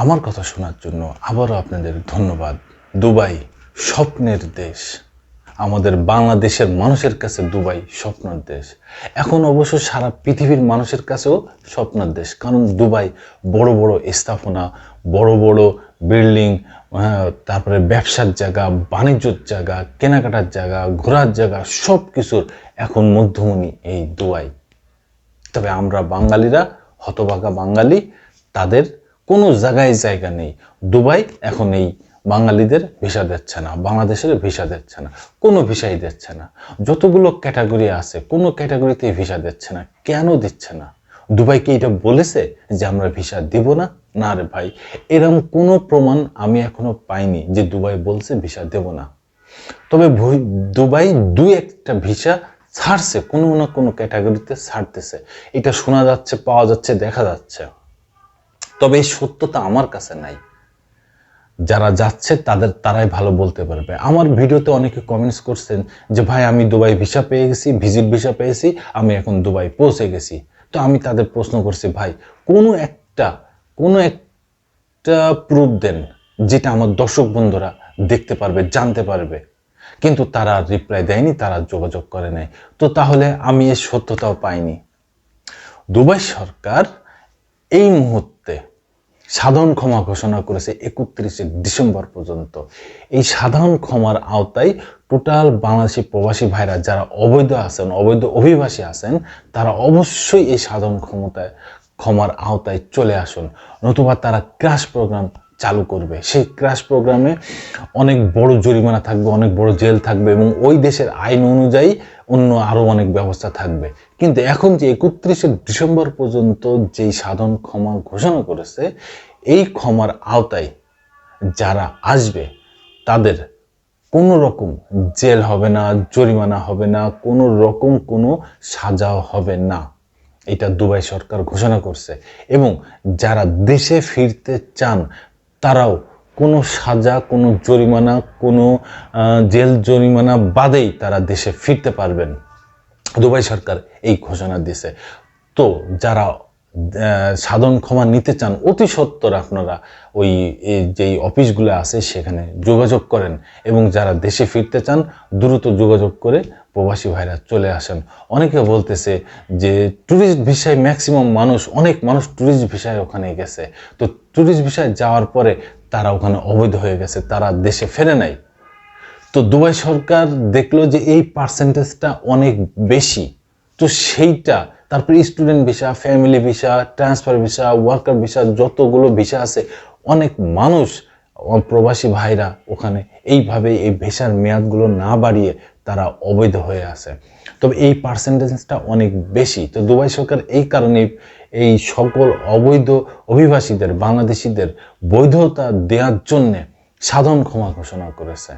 আমার কথা শোনার জন্য আবারও আপনাদের ধন্যবাদ। দুবাই স্বপ্নের দেশ। আমাদের বাংলাদেশের মানুষের কাছে দুবাই স্বপ্নের দেশ। এখন অবশ্য সারা পৃথিবীর মানুষের কাছেও স্বপ্নের দেশ, কারণ দুবাই বড় বড় স্থাপনা, বড় বড় বিল্ডিং, তারপরে ব্যবসার জায়গা, বাণিজ্যর জায়গা, কেনাকাটার জায়গা, ঘোরার জায়গা, সব কিছুর এখন মধ্যমণি এই দুবাই। তবে আমরা বাঙালিরা হতভাগা বাঙালি, তাদের কোনো জায়গায় জায়গা নেই। দুবাই এখন এই বাঙালিদের ভিসা দিচ্ছে না, বাংলাদেশের ভিসা দিচ্ছে না, কোনো ভিসাই দিচ্ছে না। যতগুলো ক্যাটাগরি আছে কোনো ক্যাটাগরিতেই ভিসা দিচ্ছে না। কেন দিচ্ছে না? দুবাই কি এটা বলেছে যে আমরা ভিসা দিব না? না রে ভাই, এরকম কোনো প্রমাণ আমি এখনো পাইনি যে দুবাই বলছে ভিসা দেব না। তবে দুবাই দুই একটা ভিসা ছাড়ছে, কোনো না কোনো ক্যাটাগরিতে ছাড়তেছে, এটা শোনা যাচ্ছে, পাওয়া যাচ্ছে, দেখা যাচ্ছে। তবে এই সত্যতা আমার কাছে নাই। যারা যাচ্ছে তারাই ভালো বলতে পারবে। আমার ভিডিওতে অনেকে কমেন্টস করছেন যে ভাই আমি দুবাই ভিসা পেয়ে গেছি, ভিজিট ভিসা পেয়েছি, আমি এখন দুবাই পৌঁছে গেছি। তো আমি তাদের প্রশ্ন করছি, ভাই কোনো একটা প্রুফ দেন যেটা আমার দর্শক বন্ধুরা দেখতে পারবে, জানতে পারবে। কিন্তু তারা রিপ্লাই দেয়নি, তারা যোগাযোগ করে নাই। তো তাহলে আমি এর সত্যতাও পাইনি। দুবাই সরকার এই মুহূর্তে সাধারণ ক্ষমা ঘোষণা করেছে 31শে ডিসেম্বর পর্যন্ত। এই সাধারণ ক্ষমার আওতায় টোটাল বাংলাদেশি প্রবাসী ভাইরা যারা অবৈধ আছেন, অবৈধ অভিবাসী আছেন, তারা অবশ্যই এই সাধারণ ক্ষমার আওতায় চলে আসুন, নতুবা তারা ক্র্যাশ প্রোগ্রাম চালু করবে। সেই ক্র্যাশ প্রোগ্রামে অনেক বড় জরিমানা থাকবে, অনেক বড় জেল থাকবে, এবং ওই দেশের আইন অনুযায়ী অন্য আরও অনেক ব্যবস্থা থাকবে। কিন্তু এখন যে 31শে ডিসেম্বর পর্যন্ত যেই সাধারণ ক্ষমা ঘোষণা করেছে, এই ক্ষমার আওতায় যারা আসবে তাদের কোনো রকম জেল হবে না, জরিমানা হবে না, কোনো রকম কোনো সাজাও হবে না। এটা দুবাই সরকার ঘোষণা করছে। এবং যারা দেশে ফিরতে চান তারাও কোনো সাজা, কোনো জরিমানা, কোনো জেল জরিমানা বাদেই তারা দেশে ফিরতে পারবেন। দুবাই সরকার এই ঘোষণা দিয়েছে। তো যারা সাধারণ ক্ষমা নিতে চান, অতি সত্বর আপনারা ওই যেই অফিসগুলো আছে সেখানে যোগাযোগ করেন, এবং যারা দেশে ফিরতে চান দ্রুত যোগাযোগ করে প্রবাসী ভাইরা চলে আসেন। অনেকে বলতেছে যে ট্যুরিস্ট ভিসায় ম্যাক্সিমাম মানুষ, অনেক মানুষ ট্যুরিস্ট ভিসায় ওখানে গেছে, তো ট্যুরিস্ট ভিসায় যাওয়ার পরে তারা ওখানে অবৈধ হয়ে গেছে, তারা দেশে ফেরে নাই। তো দুবাই সরকার দেখলো যে এই পার্সেন্টেজটা অনেক বেশি, তো সেইটা তারপরে student visa, family visa, transfer visa, worker visa, যতগুলো ভিসা আছে, অনেক মানুষ প্রবাসী ভাইরা ওখানে এইভাবে এই ভিসার মেয়াদগুলো না বাড়িয়ে তারা অবৈধ হয়ে আছে। তবে এই পার্সেন্টেজটা অনেক বেশি। তো দুবাই সরকার এই কারণে এই সকল অবৈধ অভিবাসীদের, বাংলাদেশিদের বৈধতা দেওয়ার জন্যে সাধারণ ক্ষমা ঘোষণা করেছে।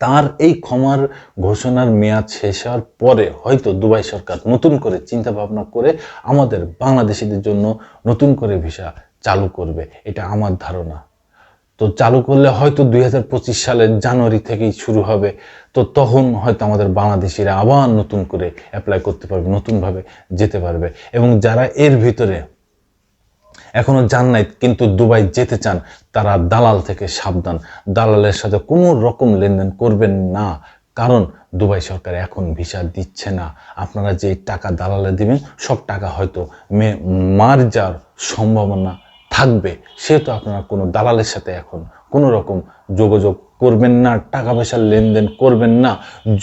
তার এই ক্ষমার ঘোষণার মেয়াদ শেষ হওয়ার পরে হয়তো দুবাই সরকার নতুন করে চিন্তা ভাবনা করে আমাদের বাংলাদেশিদের জন্য নতুন করে ভিসা চালু করবে, এটা আমার ধারণা। তো চালু করলে হয়তো 2025 সালের জানুয়ারি থেকেই শুরু হবে। তো তখন হয়তো আমাদের বাংলাদেশিরা আবার নতুন করে অ্যাপ্লাই করতে পারবে, নতুনভাবে যেতে পারবে। এবং যারা এর ভিতরে এখনো যান নাই কিন্তু দুবাই যেতে চান, তারা দালাল থেকে সাবধান। দালালের সাথে কোনো রকম লেনদেন করবেন না, কারণ দুবাই সরকার এখন ভিসা দিচ্ছে না। আপনারা যে টাকা দালালে দিবেন সব টাকা হয়তো মার যাওয়ার সম্ভাবনা থাকবে, সেহেতু আপনারা কোনো দালালের সাথে এখন কোনো রকম যোগাযোগ করবেন না, টাকা পয়সার লেনদেন করবেন না।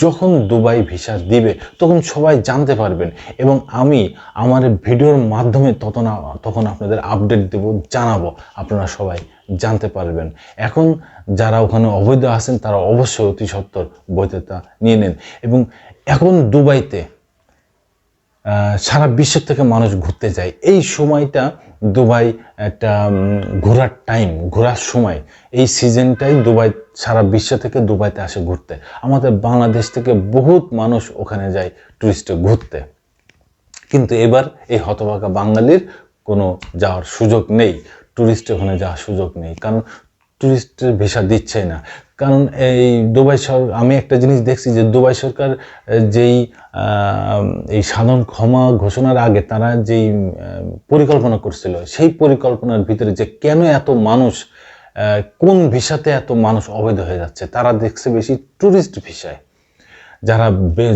যখন দুবাই ভিসা দিবে তখন সবাই জানতে পারবেন, এবং আমি আমার ভিডিওর মাধ্যমে তখন আপনাদের আপডেট দেব, জানাবো, আপনারা সবাই জানতে পারবেন। এখন যারা ওখানে অবৈধ আছেন তারা অবশ্যই অতি সত্বর বৈধতা নিয়ে নেন। এবং এখন দুবাইতে সারা বিশ্ব থেকে মানুষ ঘুরতে যায়। এই সময়টা দুবাই একটা ঘোরার টাইম, ঘোরার সময়। এই সিজনটাই দুবাই, সারা বিশ্ব থেকে দুবাইতে আসে ঘুরতে। আমাদের বাংলাদেশ থেকে বহুত মানুষ ওখানে যায় টুরিস্টে ঘুরতে। কিন্তু এবার এই হতভাগা বাঙালির কোনো যাওয়ার সুযোগ নেই, টুরিস্টে ওখানে যাওয়ার সুযোগ নেই। কারণ টুরিস্টের ভিসা দিচ্ছে না। কারণ এই দুবাই সরকার, আমি একটা জিনিস দেখছি যে দুবাই সরকার যেই এই সাধারণ ক্ষমা ঘোষণার আগে তারা যেই পরিকল্পনা করছিল, সেই পরিকল্পনার ভিতরে যে কেন এত মানুষ, কোন ভিসাতে এত মানুষ অবৈধ হয়ে যাচ্ছে, তারা দেখছে বেশি টুরিস্ট ভিসায় যারা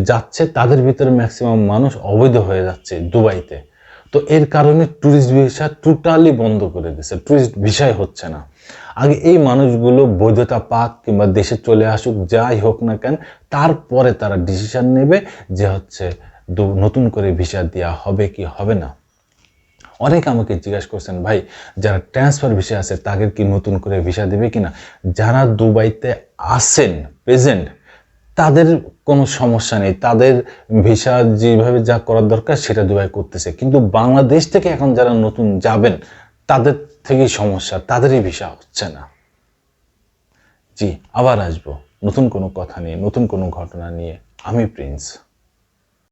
যাচ্ছে তাদের ভিতরে ম্যাক্সিমাম মানুষ অবৈধ হয়ে যাচ্ছে দুবাইতে। তো এর কারণে ট্যুরিস্ট ভিসা টোটালি বন্ধ করে দিয়েছে, ট্যুরিস্ট ভিসাই হচ্ছে না। আগে এই মানুষগুলো বৈধতা পাক কিংবা দেশে চলে আসুক, যাই হোক না কেন, তারপরে তারা ডিসিশন নেবে যে হচ্ছে নতুন করে ভিসা দেওয়া হবে কি হবে না। অনেকে আমাকে জিজ্ঞাসা করছেন, ভাই যারা ট্রান্সফার ভিসা আছে তাদের কি নতুন করে ভিসা দেবে কিনা। যারা দুবাইতে আছেন প্রেজেন্ট তাদের কোনো সমস্যা নেই, তাদের ভিসা যেভাবে যা করার দরকার সেটা দুবাই করতেছে। কিন্তু বাংলাদেশ থেকে এখন যারা নতুন যাবেন তাদের থেকেই সমস্যা, তাদেরই ভিসা হচ্ছে না। জি, আবার আসবো নতুন কোনো কথা নিয়ে, নতুন কোনো ঘটনা নিয়ে। আমি প্রিন্স।